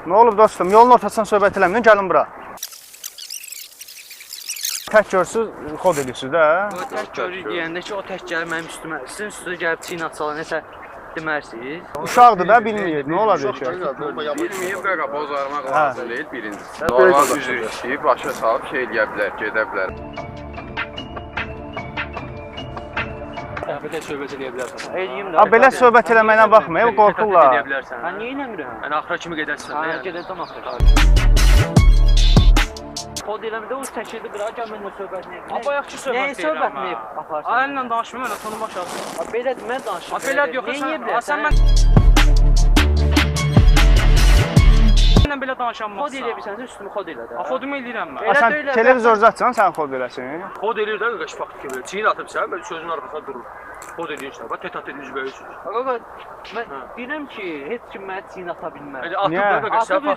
Nə olub dostum? Yolun ortasından söhbət eləməyin, gəlin bura. Tək görsüz, xod edirsiniz də. O tək görür deyəndə ki, o tək gəlir mənim üstümə. Sizin üstünüzə gəlib çiyin atsalar nəsə demərsiniz. Uşaqdır da, bilməyir. Nə olacaq ki? Bilməyib qaqa bozarmaq lazım deyil birincisi. Normal üzr istəyib, başa salıb şey eləyə bilər, gedə bilər. Belə söhbət edə bilərsən. Eləyim də. Belə söhbət eləməyinə baxmayın, qorxurlar. Edə bilərsən. Mən niyə eləmirəm? Yəni axıra kimi gedərsən də. Hə, gedəcəm axıra. Kod eləmədə o çəkildi qıra, gəl mənimlə söhbət nə? Apa yaxşı söhbət Nəyə söhbət nə aparsan? Əlinlə danışma, mən tonu başa. Belə mən danışıram. Belə yox, sən mən Səndən belə danışanmazsan. Kod eləyə bilsən, üstümü kod elə də. Kodumu eləyirəm mən. Sən televizorcatsan, sən xod eləsin. Kod eləyir də qaş vaxt kimi. Çiyin atıb sən, mən sözün arxasında durur. Kod eləyirsən, bax tət ediniz böyüsüz. Qaqa, mən bilirəm ki, heç kim mənə çiyin ata bilməz. Elə atıb da qaş sən